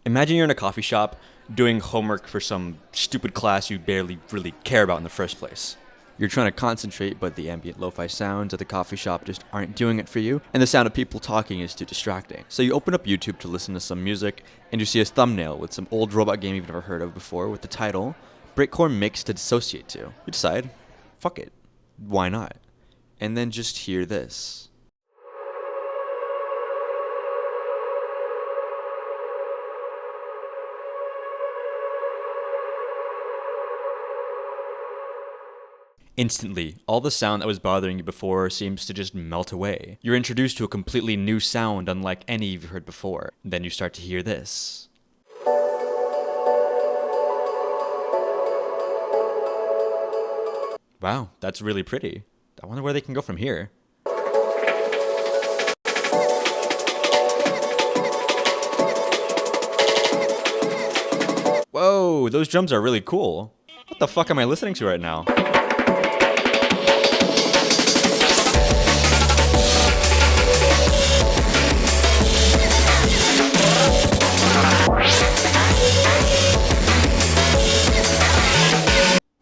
Imagine you're in a coffee shop doing homework for some stupid class you barely really care about in the first place. You're trying to concentrate, but the ambient lo-fi sounds at the coffee shop just aren't doing it for you, and the sound of people talking is too distracting. So you open up YouTube to listen to some music, and you see a thumbnail with some old robot game you've never heard of before with the title, Breakcore Mix to Dissociate to. You decide, fuck it, why not? And then just hear this. Instantly, all the sound that was bothering you before seems to just melt away. You're introduced to a completely new sound unlike any you've heard before. Then you start to hear this. Wow, that's really pretty. I wonder where they can go from here. Whoa, those drums are really cool. What the fuck am I listening to right now?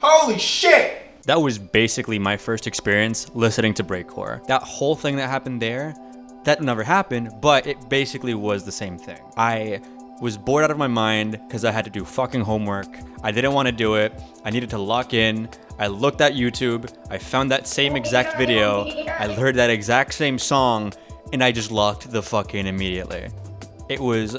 Holy shit! That was basically my first experience listening to breakcore. That whole thing that happened there, that never happened, but it basically was the same thing. I was bored out of my mind because I had to do fucking homework. I didn't want to do it. I needed to lock in. I looked at YouTube. I found that same exact video. I heard that exact same song, and I just locked the fuck in immediately. It was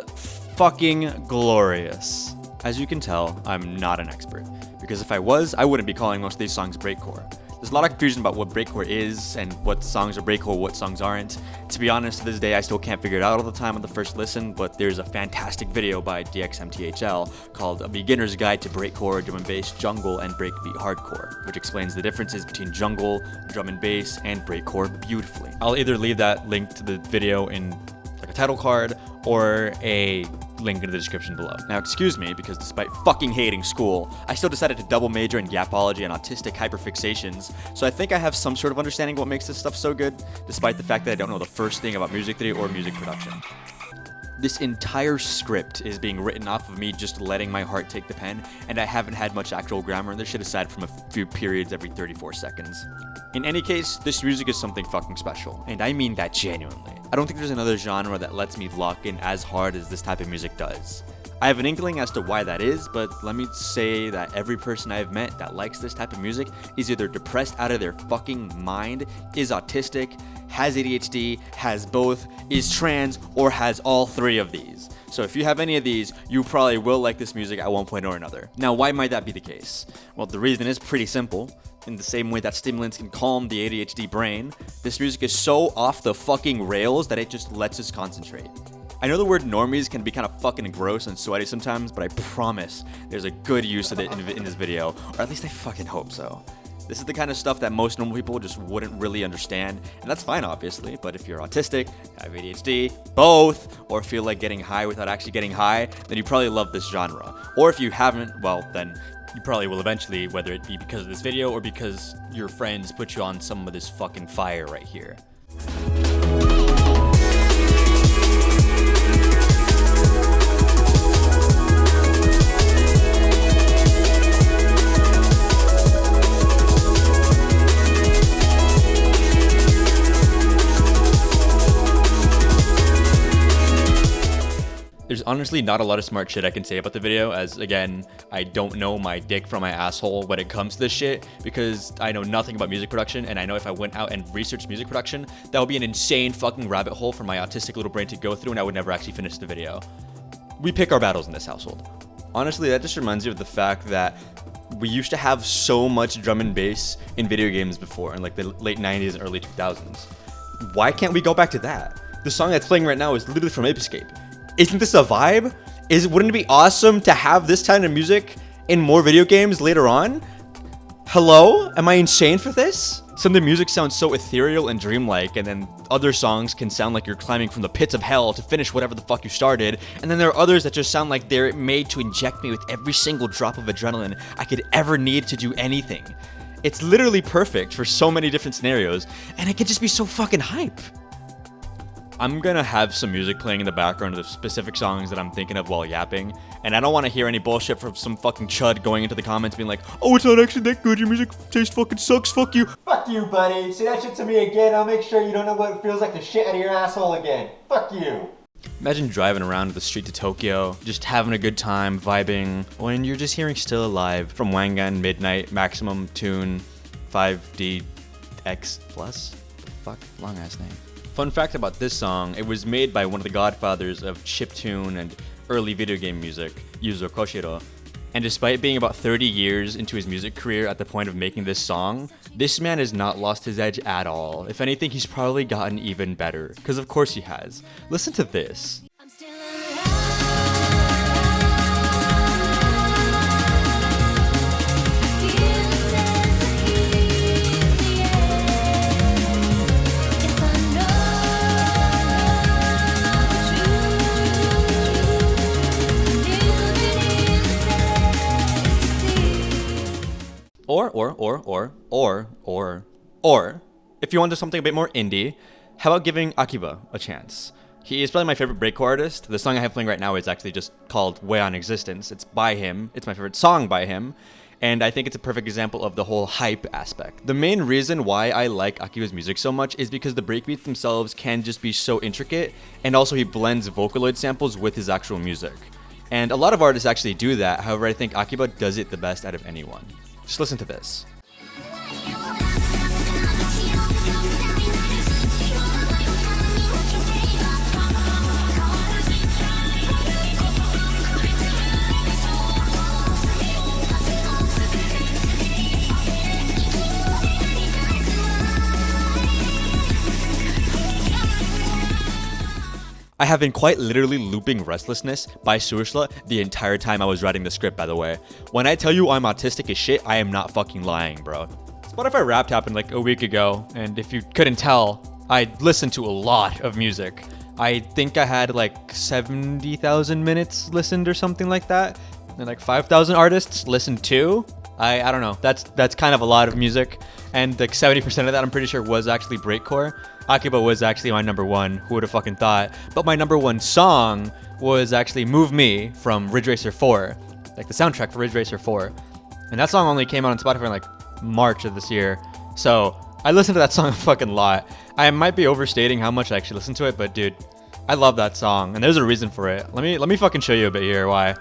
fucking glorious. As you can tell, I'm not an expert, because if I was, I wouldn't be calling most of these songs breakcore. There's a lot of confusion about what breakcore is and what songs are breakcore, what songs aren't. To be honest, to this day, I still can't figure it out all the time on the first listen, but there's a fantastic video by DXMTHL called A Beginner's Guide to Breakcore, Drum and Bass, Jungle, and Breakbeat Hardcore, which explains the differences between jungle, drum and bass, and breakcore beautifully. I'll either leave that link to the video in like a title card or a link in the description below. Now excuse me, because despite fucking hating school, I still decided to double major in gapology and autistic hyperfixations, so I think I have some sort of understanding what makes this stuff so good, despite the fact that I don't know the first thing about music theory or music production. This entire script is being written off of me just letting my heart take the pen, and I haven't had much actual grammar in this shit aside from a few periods every 34 seconds. In any case, this music is something fucking special, and I mean that genuinely. I don't think there's another genre that lets me lock in as hard as this type of music does. I have an inkling as to why that is, but let me say that every person I have met that likes this type of music is either depressed out of their fucking mind, is autistic, has ADHD, has both, is trans, or has all three of these. So if you have any of these, you probably will like this music at one point or another. Now, why might that be the case? Well, the reason is pretty simple. In the same way that stimulants can calm the ADHD brain, this music is so off the fucking rails that it just lets us concentrate. I know the word normies can be kind of fucking gross and sweaty sometimes, but I promise there's a good use of it in this video, or at least I fucking hope so. This is the kind of stuff that most normal people just wouldn't really understand, and that's fine obviously, but if you're autistic, have ADHD, both, or feel like getting high without actually getting high, then you probably love this genre. Or if you haven't, well then you probably will eventually, whether it be because of this video or because your friends put you on some of this fucking fire right here. There's honestly not a lot of smart shit I can say about the video, as again, I don't know my dick from my asshole when it comes to this shit, because I know nothing about music production, and I know if I went out and researched music production, that would be an insane fucking rabbit hole for my autistic little brain to go through, and I would never actually finish the video. We pick our battles in this household. Honestly, that just reminds me of the fact that we used to have so much drum and bass in video games before, in like the late 90s and early 2000s. Why can't we go back to that? The song that's playing right now is literally from Escape. Isn't this a vibe? Wouldn't it be awesome to have this kind of music in more video games later on? Hello? Am I insane for this? Some of the music sounds so ethereal and dreamlike, and then other songs can sound like you're climbing from the pits of hell to finish whatever the fuck you started, and then there are others that just sound like they're made to inject me with every single drop of adrenaline I could ever need to do anything. It's literally perfect for so many different scenarios, and it could just be so fucking hype. I'm gonna have some music playing in the background of the specific songs that I'm thinking of while yapping, and I don't want to hear any bullshit from some fucking chud going into the comments being like, oh, it's not actually that good, your music taste fucking sucks, fuck you. Fuck you, buddy. Say that shit to me again, I'll make sure you don't know what it feels like to shit out of your asshole again. Fuck you. Imagine driving around the streets of Tokyo, just having a good time, vibing, when you're just hearing Still Alive from Wangan Midnight Maximum Tune 5DX Plus. Fuck, long ass name. Fun fact about this song, it was made by one of the godfathers of chiptune and early video game music, Yuzo Koshiro. And despite being about 30 years into his music career at the point of making this song, this man has not lost his edge at all. If anything, he's probably gotten even better, because of course he has. Listen to this. Or, if you want to do something a bit more indie, how about giving Akiba a chance? He is probably my favorite breakcore artist. The song I have playing right now is actually just called Way on Existence. It's by him. It's my favorite song by him. And I think it's a perfect example of the whole hype aspect. The main reason why I like Akiba's music so much is because the breakbeats themselves can just be so intricate, and also he blends Vocaloid samples with his actual music. And a lot of artists actually do that, however I think Akiba does it the best out of anyone. Just listen to this. I have been quite literally looping Restlessness by Sursla the entire time I was writing the script, by the way. When I tell you I'm autistic as shit, I am not fucking lying, bro. Spotify Wrapped happened like a week ago, and if you couldn't tell, I listened to a lot of music. I think I had like 70,000 minutes listened or something like that, and like 5,000 artists listened to. I don't know, that's kind of a lot of music, and like 70% of that I'm pretty sure was actually breakcore. Akiba was actually my number one, who would have fucking thought, but my number one song was actually Move Me from Ridge Racer 4, like the soundtrack for Ridge Racer 4, and that song only came out on Spotify in like March of this year, so I listened to that song a fucking lot. I might be overstating how much I actually listened to it, but dude, I love that song, and there's a reason for it. Let me fucking show you a bit here why.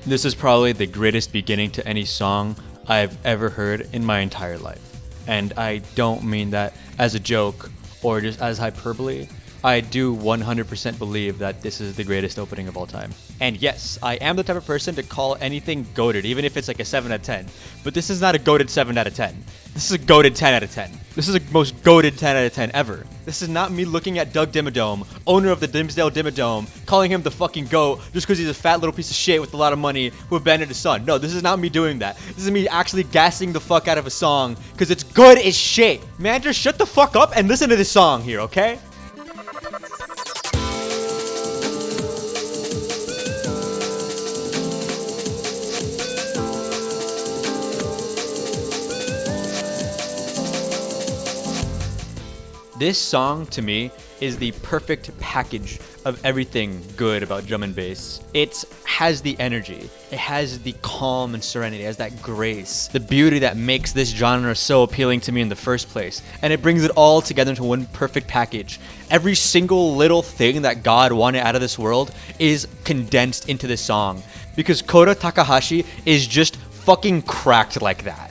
This is probably the greatest beginning to any song I've ever heard in my entire life. And I don't mean that as a joke or just as hyperbole. I do 100% believe that this is the greatest opening of all time. And yes, I am the type of person to call anything goated, even if it's like a 7 out of 10. But this is not a goated 7 out of 10. This is a goated 10 out of 10. This is the most goated 10 out of 10 ever. This is not me looking at Doug Dimmadome, owner of the Dimsdale Dimmadome, calling him the fucking GOAT just because he's a fat little piece of shit with a lot of money who abandoned his son. No, this is not me doing that. This is me actually gassing the fuck out of a song because it's good as shit. Man, just shut the fuck up and listen to this song here, okay? This song, to me, is the perfect package of everything good about drum and bass. It has the energy, it has the calm and serenity, it has that grace, the beauty that makes this genre so appealing to me in the first place, and it brings it all together into one perfect package. Every single little thing that God wanted out of this world is condensed into this song, because Kota Takahashi is just fucking cracked like that.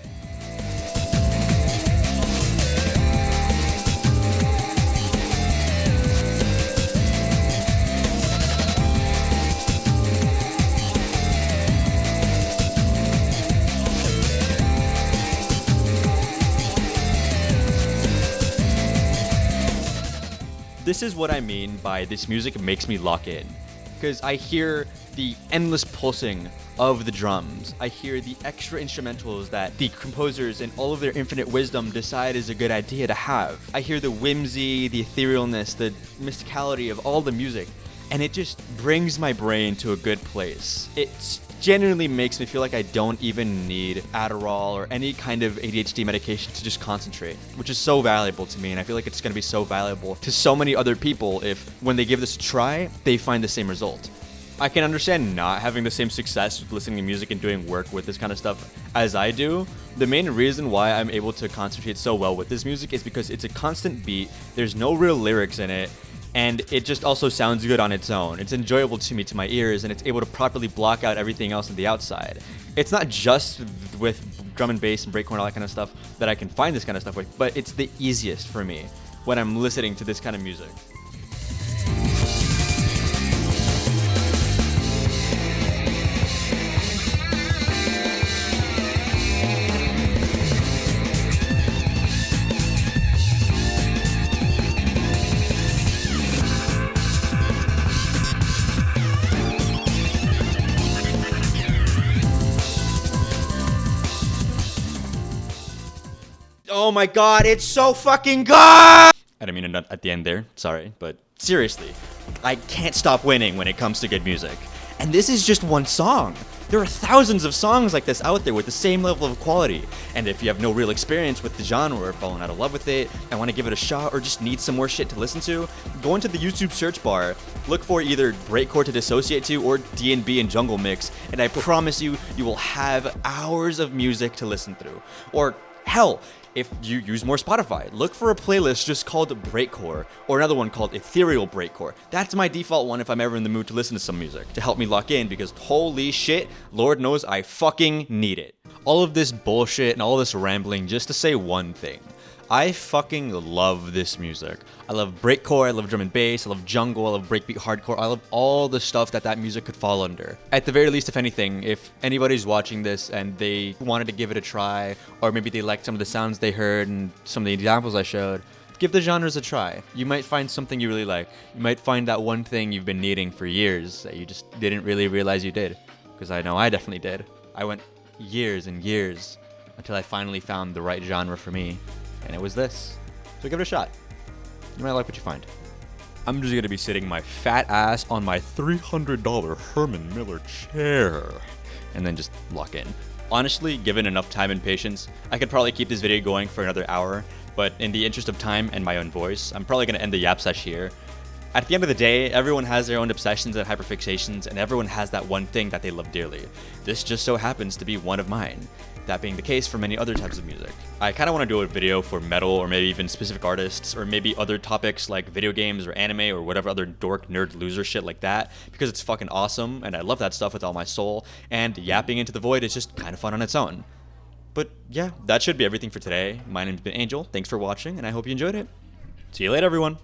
This is what I mean by this music makes me lock in, because I hear the endless pulsing of the drums. I hear the extra instrumentals that the composers in all of their infinite wisdom decide is a good idea to have. I hear the whimsy, the etherealness, the mysticality of all the music, and it just brings my brain to a good place. It genuinely makes me feel like I don't even need Adderall or any kind of ADHD medication to just concentrate, which is so valuable to me, and I feel like it's going to be so valuable to so many other people if, when they give this a try, they find the same result. I can understand not having the same success with listening to music and doing work with this kind of stuff as I do. The main reason why I'm able to concentrate so well with this music is because it's a constant beat, there's no real lyrics in it, and it just also sounds good on its own. It's enjoyable to me, to my ears, and it's able to properly block out everything else on the outside. It's not just with drum and bass and breakcore and all that kind of stuff that I can find this kind of stuff with, but it's the easiest for me when I'm listening to this kind of music. Oh my god, it's so fucking good! I didn't mean to at the end there, sorry, but seriously, I can't stop winning when it comes to good music. And this is just one song. There are thousands of songs like this out there with the same level of quality. And if you have no real experience with the genre or fallen out of love with it and want to give it a shot or just need some more shit to listen to, go into the YouTube search bar, look for either breakcore to dissociate to or D&B and jungle mix, and I promise you, you will have hours of music to listen through. Or hell, if you use more Spotify, look for a playlist just called Breakcore, or another one called Ethereal Breakcore. That's my default one if I'm ever in the mood to listen to some music, to help me lock in, because holy shit, Lord knows I fucking need it. All of this bullshit and all this rambling just to say one thing. I fucking love this music. I love breakcore, I love drum and bass, I love jungle, I love breakbeat hardcore, I love all the stuff that music could fall under. At the very least, if anything, if anybody's watching this and they wanted to give it a try, or maybe they liked some of the sounds they heard and some of the examples I showed, give the genres a try. You might find something you really like. You might find that one thing you've been needing for years that you just didn't really realize you did. Because I know I definitely did. I went years and years until I finally found the right genre for me. And it was this. So give it a shot. You might like what you find. I'm just gonna be sitting my fat ass on my $300 Herman Miller chair and then just lock in. Honestly, given enough time and patience, I could probably keep this video going for another hour, but in the interest of time and my own voice, I'm probably gonna end the yap sesh here. At the end of the day, everyone has their own obsessions and hyperfixations, and everyone has that one thing that they love dearly. This just so happens to be one of mine. That being the case for many other types of music. I kind of want to do a video for metal, or maybe even specific artists, or maybe other topics like video games or anime or whatever other dork nerd loser shit like that, because it's fucking awesome and I love that stuff with all my soul, and yapping into the void is just kind of fun on its own. But yeah, that should be everything for today. My name's been Angel, thanks for watching, and I hope you enjoyed it. See you later, everyone.